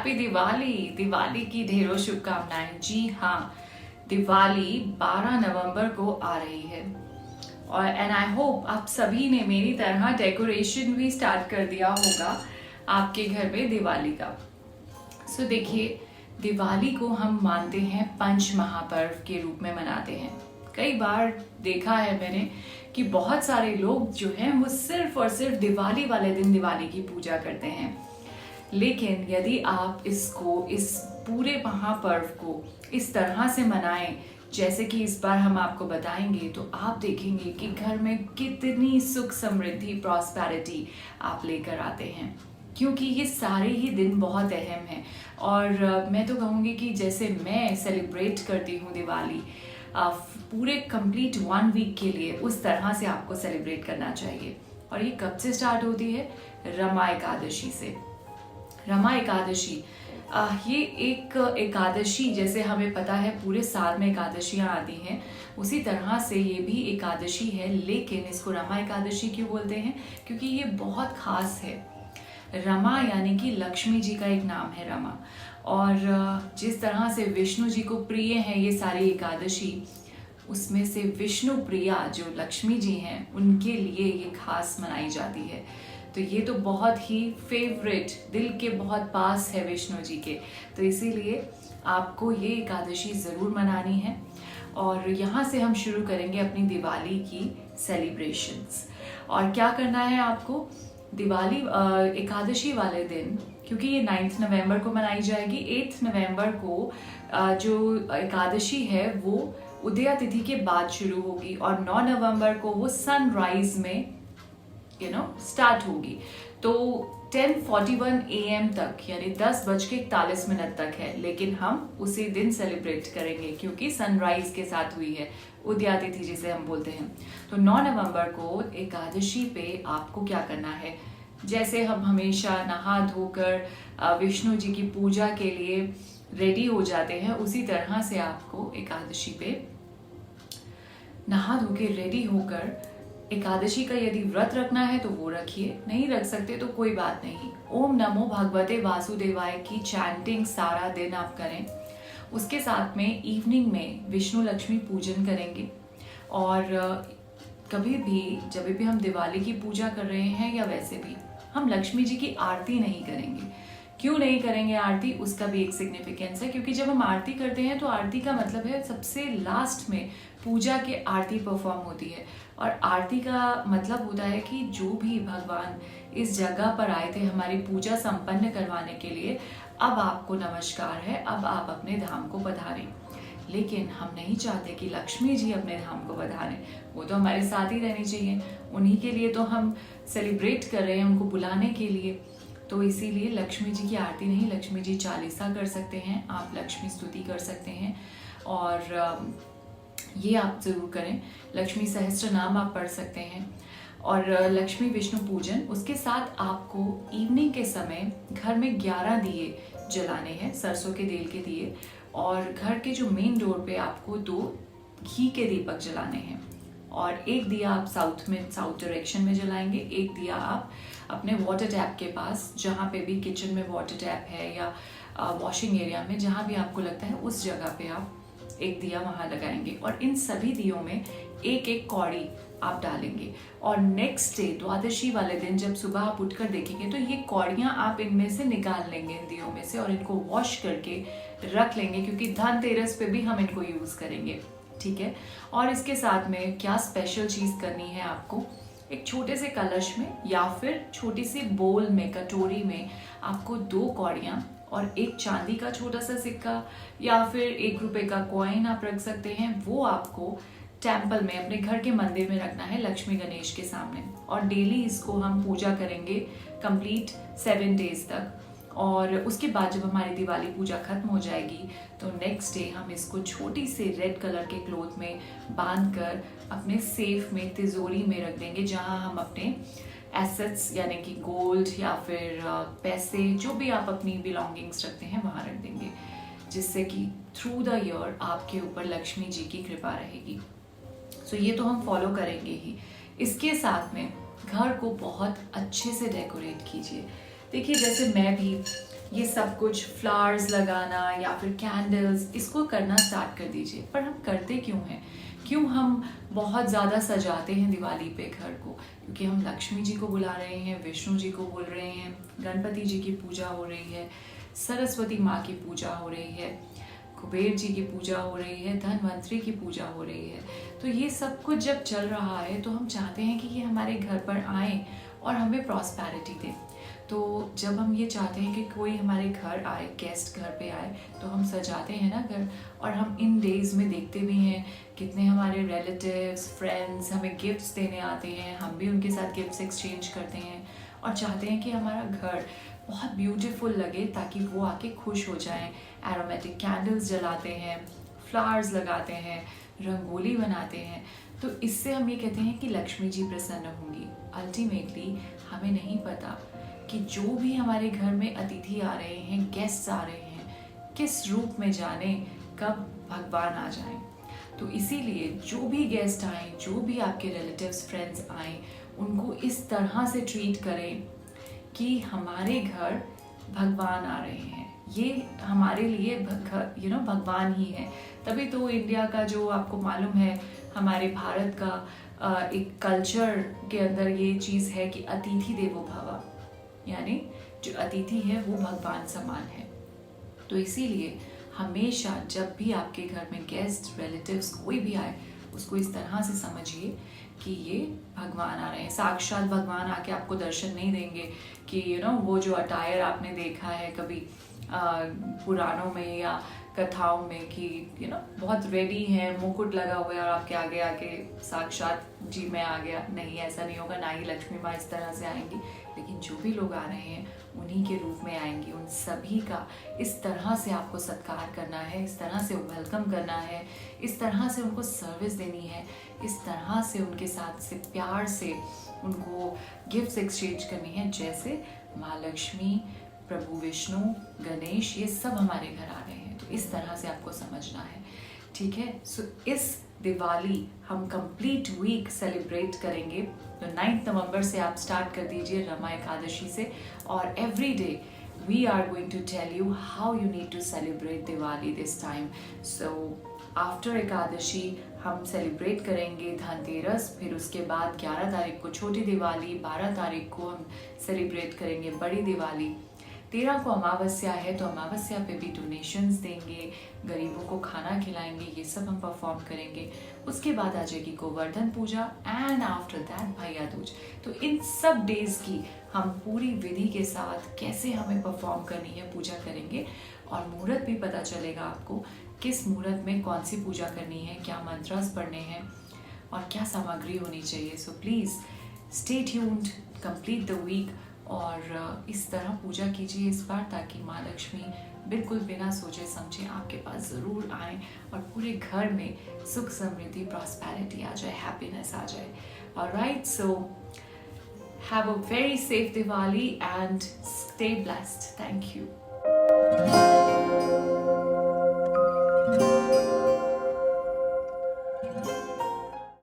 Happy Diwali. Diwali की ढेरों शुभकामनाएं। जी हाँ, दिवाली 12 नवंबर को आ रही है और एंड आई होप आप सभी ने मेरी तरह डेकोरेशन भी स्टार्ट कर दिया होगा आपके घर में दिवाली का। सो देखिए, दिवाली को हम मानते हैं पंच महापर्व के रूप में मनाते हैं। कई बार देखा है मैंने कि बहुत सारे लोग जो हैं वो सिर्फ और सिर्फ दिवाली वाले दिन दिवाली की पूजा करते हैं। लेकिन यदि आप इस पूरे महापर्व को इस तरह से मनाएं जैसे कि इस बार हम आपको बताएंगे, तो आप देखेंगे कि घर में कितनी सुख समृद्धि प्रॉस्पेरिटी आप लेकर आते हैं, क्योंकि ये सारे ही दिन बहुत अहम हैं। और मैं तो कहूँगी कि जैसे मैं सेलिब्रेट करती हूँ दिवाली पूरे कंप्लीट 1 वीक के लिए, उस तरह से आपको सेलिब्रेट करना चाहिए। और ये कब से स्टार्ट होती है? रमा एकादशी से। रमा एकादशी ये एक एकादशी, जैसे हमें पता है पूरे साल में एकादशियाँ आती हैं, उसी तरह से ये भी एकादशी है। लेकिन इसको रमा एकादशी क्यों बोलते हैं? क्योंकि ये बहुत खास है। रमा यानी कि लक्ष्मी जी का एक नाम है रमा। और जिस तरह से विष्णु जी को प्रिय है ये सारी एकादशी, उसमें से विष्णु प्रिया जो लक्ष्मी जी हैं उनके लिए ये खास मनाई जाती है। तो ये तो बहुत ही फेवरेट, दिल के बहुत पास है विष्णु जी के, तो इसीलिए आपको ये एकादशी ज़रूर मनानी है। और यहाँ से हम शुरू करेंगे अपनी दिवाली की सेलिब्रेशंस। और क्या करना है आपको? दिवाली एकादशी वाले दिन, क्योंकि ये 9 नवंबर को मनाई जाएगी, 8 नवंबर को जो एकादशी है वो उदया तिथि के बाद शुरू होगी और 9 नवंबर को वो सनराइज में स्टार्ट होगी। तो 10:41 AM तक, यानी 10:41 तक है। लेकिन हम उसी दिन सेलिब्रेट करेंगे क्योंकि सनराइज के साथ हुई है, उदया तिथि जिसे हम बोलते हैं। तो 9 नवंबर को एकादशी पे आपको क्या करना है? जैसे हम हमेशा नहा धोकर विष्णु जी की पूजा के लिए रेडी हो जाते हैं, उसी तरह से आपको एकादशी पे नहा धो के रेडी होकर एकादशी का यदि व्रत रखना है तो वो रखिए, नहीं रख सकते तो कोई बात नहीं। ओम नमो भगवते वासुदेवाय की चैंटिंग सारा दिन आप करें। उसके साथ में इवनिंग में विष्णु लक्ष्मी पूजन करेंगे। और कभी भी जब भी हम दिवाली की पूजा कर रहे हैं या वैसे भी, हम लक्ष्मी जी की आरती नहीं करेंगे। क्यों नहीं करेंगे आरती? उसका भी एक सिग्निफिकेंस है, क्योंकि जब हम आरती करते हैं तो आरती का मतलब है सबसे लास्ट में पूजा के आरती परफॉर्म होती है। और आरती का मतलब होता है कि जो भी भगवान इस जगह पर आए थे हमारी पूजा संपन्न करवाने के लिए, अब आपको नमस्कार है, अब आप अपने धाम को पधारें। लेकिन हम नहीं चाहते कि लक्ष्मी जी अपने धाम को पधारें, वो तो हमारे साथ ही रहनी चाहिए। उन्हीं के लिए तो हम सेलिब्रेट कर रहे हैं, उनको बुलाने के लिए। तो इसीलिए लक्ष्मी जी की आरती नहीं, लक्ष्मी जी चालीसा कर सकते हैं, आप लक्ष्मी स्तुति कर सकते हैं। और ये आप ज़रूर करें। लक्ष्मी सहस्त्र नाम आप पढ़ सकते हैं और लक्ष्मी विष्णु पूजन। उसके साथ आपको इवनिंग के समय घर में 11 दिए जलाने हैं, सरसों के तेल के दिए। और घर के जो मेन डोर पे आपको 2 घी के दीपक जलाने हैं। और एक दिया आप साउथ डायरेक्शन में जलाएंगे, एक दिया आप अपने वाटर टैप के पास, जहाँ पे भी किचन में वाटर टैप है या वॉशिंग एरिया में, जहाँ भी आपको लगता है उस जगह पे आप एक दिया वहाँ लगाएंगे। और इन सभी दियों में एक एक कौड़ी आप डालेंगे। और नेक्स्ट डे द्वादशी वाले दिन जब सुबह आप उठकर देखेंगे तो ये कौड़ियाँ आप इनमें से निकाल लेंगे, इन दियों में से, और इनको वॉश करके रख लेंगे, क्योंकि धनतेरस पे भी हम इनको यूज़ करेंगे। ठीक है। और इसके साथ में क्या स्पेशल चीज़ करनी है आपको? एक छोटे से कलश में या फिर छोटी सी बोल में, कटोरी में आपको 2 कौड़ियाँ और एक चांदी का छोटा सा सिक्का या फिर 1 रुपए का कॉइन आप रख सकते हैं, वो आपको टेम्पल में, अपने घर के मंदिर में रखना है, लक्ष्मी गणेश के सामने। और डेली इसको हम पूजा करेंगे कंप्लीट 7 डेज तक। और उसके बाद जब हमारी दिवाली पूजा खत्म हो जाएगी तो नेक्स्ट डे हम इसको छोटी से रेड कलर के क्लॉथ में बांध कर अपने सेफ में, तिजोरी में रख देंगे, जहां हम अपने एसेट्स यानी कि गोल्ड या फिर पैसे, जो भी आप अपनी बिलोंगिंग्स रखते हैं, वहाँ रख देंगे, जिससे कि थ्रू द ईयर आपके ऊपर लक्ष्मी जी की कृपा रहेगी। सो ये तो हम फॉलो करेंगे ही। इसके साथ में घर को बहुत अच्छे से डेकोरेट कीजिए। देखिए, जैसे मैं भी ये सब कुछ फ्लावर्स लगाना या फिर कैंडल्स, इसको करना स्टार्ट कर दीजिए। पर हम करते क्यों हैं? क्यों हम बहुत ज़्यादा सजाते हैं दिवाली पे घर को? क्योंकि हम लक्ष्मी जी को बुला रहे हैं, विष्णु जी को बोल रहे हैं, गणपति जी की पूजा हो रही है, सरस्वती माँ की पूजा हो रही है, कुबेर जी की पूजा हो रही है, धनवंतरी की पूजा हो रही है। तो ये सब कुछ जब चल रहा है तो हम चाहते हैं कि ये हमारे घर पर आए और हमें प्रॉस्पेरिटी दे। तो जब हम ये चाहते हैं कि कोई हमारे घर आए, गेस्ट घर पे आए, तो हम सजाते हैं ना घर। और हम इन डेज़ में देखते भी हैं कितने हमारे रिलेटिव्स, फ्रेंड्स हमें गिफ्ट्स देने आते हैं, हम भी उनके साथ गिफ्ट्स एक्सचेंज करते हैं और चाहते हैं कि हमारा घर बहुत ब्यूटीफुल लगे ताकि वो आके खुश हो जाएं। एरोमेटिक कैंडल्स जलाते हैं, फ्लावर्स लगाते हैं, रंगोली बनाते हैं। तो इससे हम ये कहते हैं कि लक्ष्मी जी प्रसन्न होंगी। अल्टीमेटली हमें नहीं पता कि जो भी हमारे घर में अतिथि आ रहे हैं, गेस्ट्स आ रहे हैं, किस रूप में जाने कब भगवान आ जाएं। तो इसीलिए जो भी गेस्ट आए, जो भी आपके रिलेटिव्स, फ्रेंड्स आए, उनको इस तरह से ट्रीट करें कि हमारे घर भगवान आ रहे हैं। ये हमारे लिए भगवान ही है। तभी तो इंडिया का, जो आपको मालूम है, हमारे भारत का एक कल्चर के अंदर ये चीज़ है कि अतिथि देवो भव, यानी जो अतिथि है वो भगवान समान है। तो इसीलिए हमेशा जब भी आपके घर में गेस्ट, रिलेटिव्स कोई भी आए, उसको इस तरह से समझिए कि ये भगवान आ रहे हैं। साक्षात भगवान आके आपको दर्शन नहीं देंगे कि वो जो अटायर आपने देखा है कभी पुराणों में या कथाओं में कि बहुत रेडी है, मुकुट लगा हुआ है और आपके आगे आके साक्षात जी मैं आ गया। नहीं, ऐसा नहीं होगा। ना ही लक्ष्मी माँ इस तरह से आएंगी, लेकिन जो भी लोग आ रहे हैं उन्हीं के रूप में आएंगी। उन सभी का इस तरह से आपको सत्कार करना है, इस तरह से वेलकम करना है, इस तरह से उनको सर्विस देनी है, इस तरह से उनके साथ से प्यार से उनको गिफ्ट्स एक्सचेंज करनी है, जैसे माँ लक्ष्मी, प्रभु विष्णु, गणेश, ये सब हमारे घर आ रहे हैं। तो इस तरह से आपको समझना है, ठीक है। सो इस दिवाली हम कंप्लीट वीक सेलिब्रेट करेंगे। तो 9 नवंबर से आप स्टार्ट कर दीजिए रमा एकादशी से, और every day we are going to tell you how you need to celebrate Diwali this time. So after Ekadashi हम सेलिब्रेट करेंगे धनतेरस, फिर उसके बाद 11 तारीख को छोटी दिवाली, 12 तारीख को हम सेलिब्रेट करेंगे बड़ी दिवाली, 13 को अमावस्या है तो अमावस्या पे भी डोनेशंस देंगे, गरीबों को खाना खिलाएंगे, ये सब हम परफॉर्म करेंगे। उसके बाद आ जाएगी गोवर्धन पूजा एंड आफ्टर दैट भैया दूज। तो इन सब डेज की हम पूरी विधि के साथ कैसे हमें परफॉर्म करनी है पूजा करेंगे, और मुहूर्त भी पता चलेगा आपको किस मुहूर्त में कौन सी पूजा करनी है, क्या मंत्रास पढ़ने हैं और क्या सामग्री होनी चाहिए। So please stay tuned, complete the week, और इस तरह पूजा कीजिए इस बार, ताकि माँ लक्ष्मी बिल्कुल बिना सोचे समझे आपके पास ज़रूर आए और पूरे घर में सुख, समृद्धि, प्रॉस्पेरिटी आ जाए, हैप्पीनेस आ जाए। Alright, so have a very safe Diwali and stay blessed. Thank you.